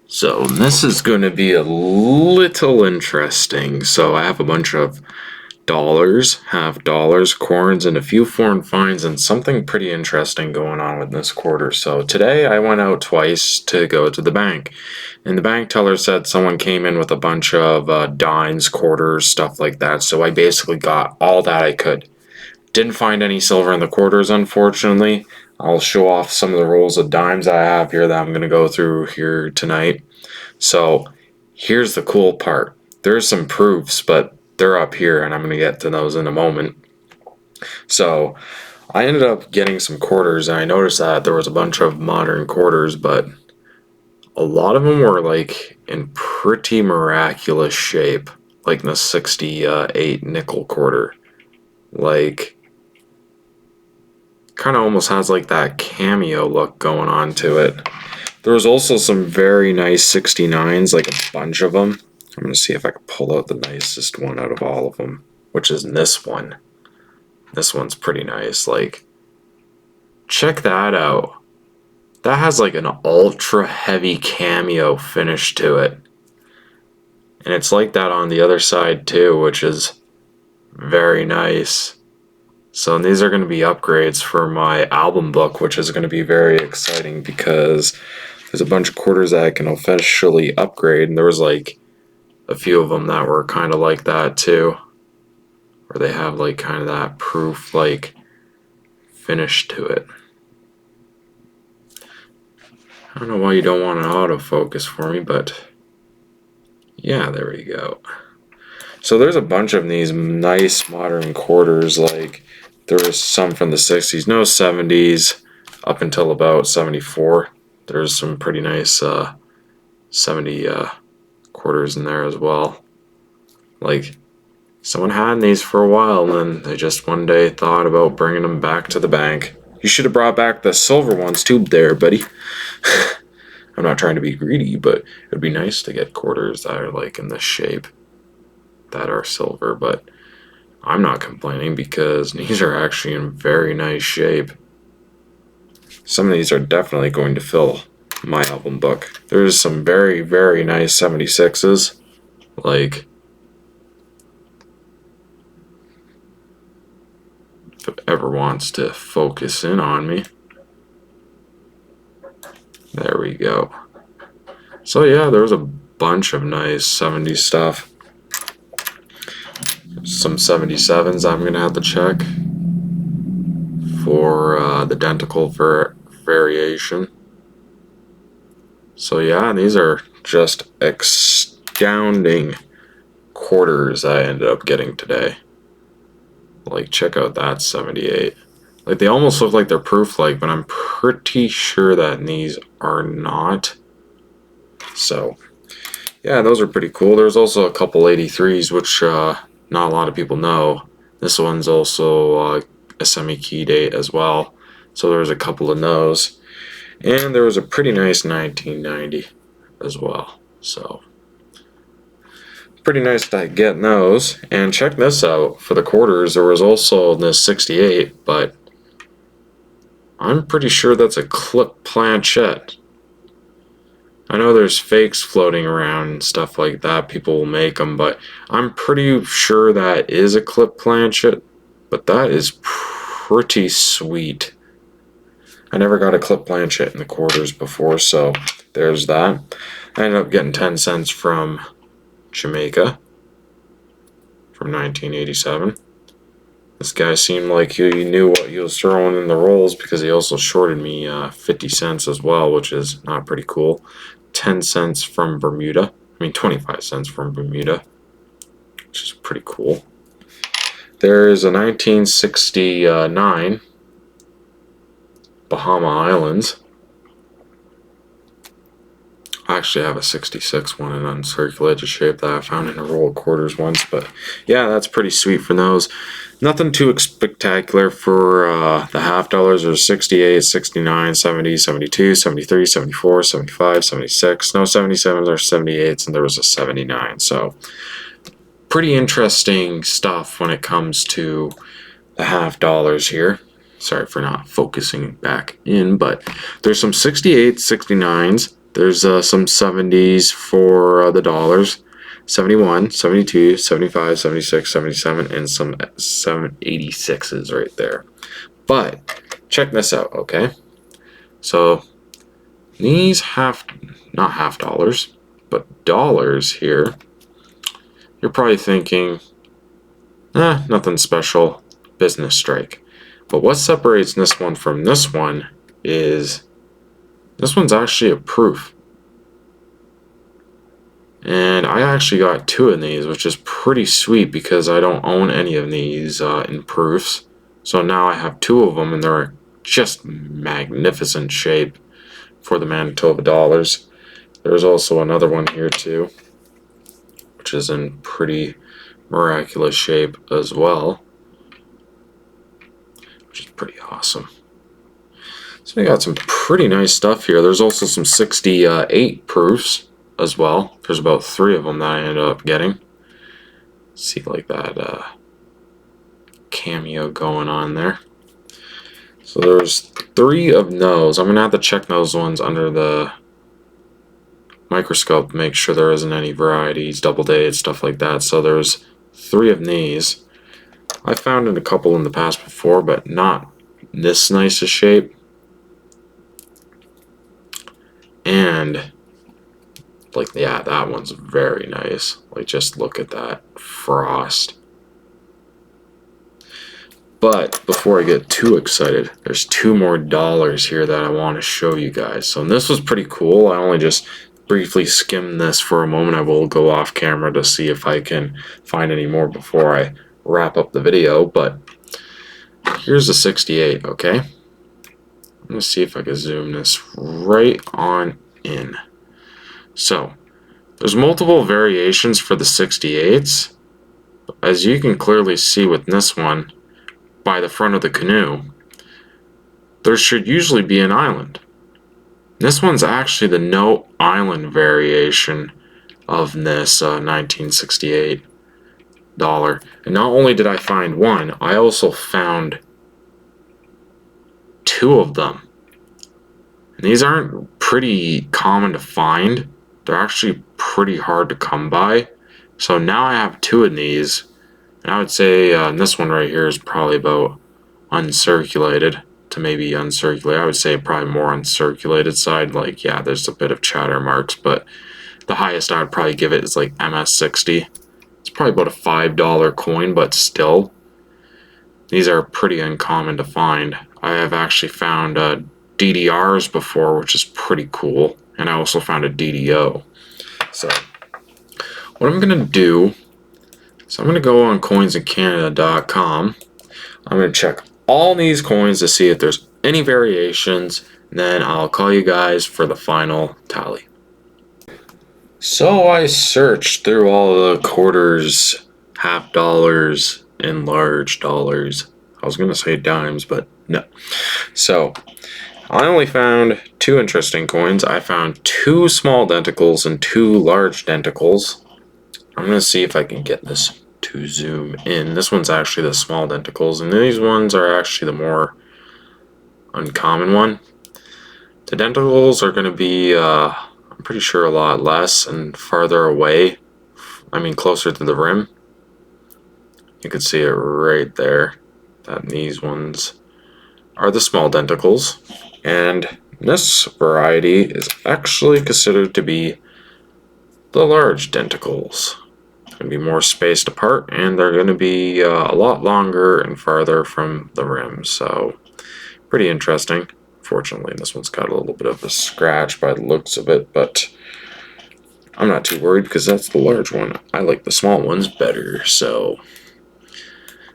So this is going to be a little interesting. So I have a bunch of dollars, half dollars, corns, and a few foreign finds, and something pretty interesting going on with this quarter. So today I went out twice to go to the bank, and the bank teller said someone came in with a bunch of dimes, quarters, stuff like that. So I basically got all that I could. Didn't find any silver in the quarters, unfortunately. I'll show off some of the rolls of dimes I have here that I'm going to go through here tonight. So here's the cool part. There's some proofs, but they're up here, and I'm going to get to those in a moment. So I ended up getting some quarters, and I noticed that there was a bunch of modern quarters, but a lot of them were like in pretty miraculous shape, like the 68 nickel quarter. Like, kind of almost has like that cameo look going on to it. There was also some very nice 69s, like a bunch of them. I'm going to see if I can pull out the nicest one out of all of them, which is this one. This one's pretty nice. Like, check that out. That has like an ultra heavy cameo finish to it. And it's like that on the other side too, which is very nice. So these are going to be upgrades for my album book, which is going to be very exciting because there's a bunch of quarters that I can officially upgrade, and there was like a few of them that were kind of like that too, where they have like kind of that proof like finish to it. I don't know why you don't want an autofocus for me, but yeah, there we go. So there's a bunch of these nice modern quarters. Like, there was some from the 60s, no 70s, up until about 74. There's some pretty nice 70 quarters in there as well. Like, someone had these for a while, and then they just one day thought about bringing them back to the bank. You should have brought back the silver ones too there, buddy. I'm not trying to be greedy, but it'd be nice to get quarters that are like in this shape that are silver, but I'm not complaining because these are actually in very nice shape. Some of these are definitely going to fill my album book. There's some very, very nice 76s. Like, if it ever wants to focus in on me. There we go. So yeah, there's a bunch of nice 70s stuff. Some 77s I'm going to have to check for the dentical variation. So yeah, these are just astounding quarters I ended up getting today. Like, check out that 78. Like, they almost look like they're proof-like, but I'm pretty sure that these are not. So yeah, those are pretty cool. There's also a couple 83s, which not a lot of people know. This one's also a semi-key date as well. So there's a couple of those. And there was a pretty nice 1990 as well. So pretty nice to get those. And check this out. For the quarters, there was also this 68, but I'm pretty sure that's a clip planchette. I know there's fakes floating around and stuff like that. People will make them, but I'm pretty sure that is a clip planchette. But that is pretty sweet. I never got a clip planchette in the quarters before, so there's that. I ended up getting 10 cents from Jamaica from 1987. This guy seemed like he knew what he was throwing in the rolls because he also shorted me 50 cents as well, which is not pretty cool. 10 cents from Bermuda. 25 cents from Bermuda, which is pretty cool. There is a 1969 Bahama Islands. I actually have a 66 one in uncirculated shape that I found in a roll of quarters once, but yeah, that's pretty sweet for those. Nothing too spectacular for the half dollars. There's 68, 69, 70, 72, 73, 74, 75, 76. No 77s or 78s, and there was a 79. So pretty interesting stuff when it comes to the half dollars here. Sorry for not focusing back in, but there's some 68s, 69s, There's some 70s for the dollars. 71, 72, 75, 76, 77, and some 786s right there. But check this out, okay? So these not half dollars, but dollars here, you're probably thinking, nothing special, business strike. But what separates this one from this one is this one's actually a proof. And I actually got 2 of these, which is pretty sweet because I don't own any of these in proofs. So now I have 2 of them, and they're just magnificent shape for the Manitoba dollars. There's also another one here too, which is in pretty miraculous shape as well, which is pretty awesome. So we got some pretty nice stuff here. There's also some 68 proofs as well. There's about 3 of them that I ended up getting. See, like that cameo going on there. So there's 3 of those. I'm gonna have to check those ones under the microscope to make sure there isn't any varieties, double dated, stuff like that. So there's 3 of these. I found a couple in the past before, but not this nice a shape. And like, yeah, that one's very nice. Like, just look at that frost. But before I get too excited, there's 2 more dollars here that I want to show you guys. So this was pretty cool. I only just briefly skimmed this for a moment. I will go off camera to see if I can find any more before I wrap up the video. But here's the 68, okay? I'm going to see if I can zoom this right on in. So there's multiple variations for the 68s. As you can clearly see with this one, by the front of the canoe, there should usually be an island. This one's actually the no island variation of this 1968 dollar. And not only did I find one, I also found 2 of them. And these aren't pretty common to find. They're actually pretty hard to come by. So now I have 2 of these. And I would say this one right here is probably about uncirculated to maybe uncirculated. I would say probably more uncirculated side. Like, yeah, there's a bit of chatter marks, but the highest I would probably give it is like MS60. It's probably about a $5 coin, but still, these are pretty uncommon to find. I have actually found DDRs before, which is pretty cool, and I also found a DDO. So what I'm gonna do, so I'm gonna go on coinsincanada.com. I'm gonna check all these coins to see if there's any variations, and then I'll call you guys for the final tally. So I searched through all the quarters, half dollars, and large dollars. I was gonna say dimes, but no. So I only found 2 interesting coins. I found 2 small denticles and 2 large denticles. I'm gonna see if I can get this to zoom in. This one's actually the small denticles, and these ones are actually the more uncommon one. The denticles are going to be, I'm pretty sure, a lot less and farther away. I mean, closer to the rim. You can see it right there, that these ones are the small denticles. And this variety is actually considered to be the large denticles. Going to be more spaced apart, and they're going to be a lot longer and farther from the rim, so pretty interesting. Fortunately, this one's got a little bit of a scratch by the looks of it, but I'm not too worried because that's the large one. I like the small ones better. So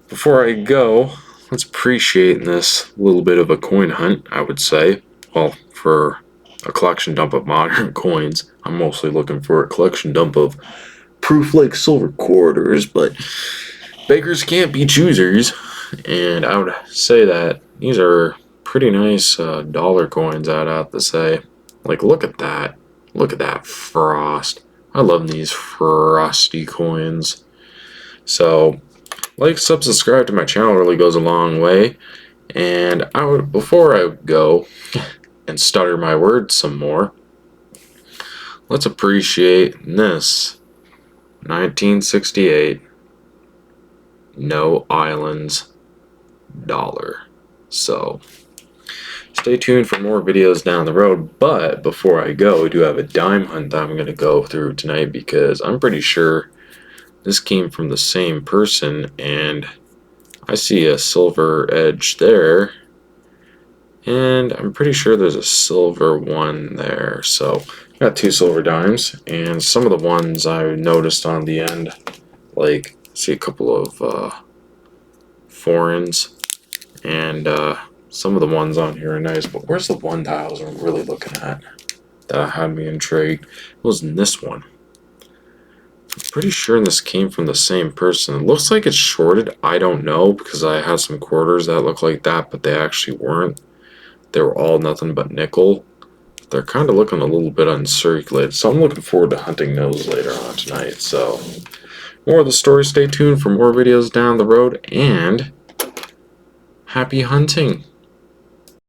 before I go, let's appreciate this little bit of a coin hunt, I would say. Well, for a collection dump of modern coins, I'm mostly looking for a collection dump of proof like silver quarters, but beggars can't be choosers, and I would say that these are pretty nice dollar coins, I'd have to say. Like, look at that frost. I love these frosty coins. So like, subscribe to my channel, really goes a long way. And before I go and stutter my words some more, let's appreciate this 1968 No Islands dollar. So stay tuned for more videos down the road, but before I go, I do have a dime hunt that I'm going to go through tonight because I'm pretty sure this came from the same person, and I see a silver edge there, and I'm pretty sure there's a silver one there. So got 2 silver dimes, and some of the ones I noticed on the end, like see a couple of foreigns, and some of the ones on here are nice, but where's the one that I was really looking at that had me intrigued? It was in this one. I'm pretty sure this came from the same person. It looks like it's shorted. I don't know, because I had some quarters that look like that, but they actually weren't. They were all nothing but nickel. They're kind of looking a little bit uncirculated, so I'm looking forward to hunting those later on tonight. So more of the story. Stay tuned for more videos down the road, and happy hunting.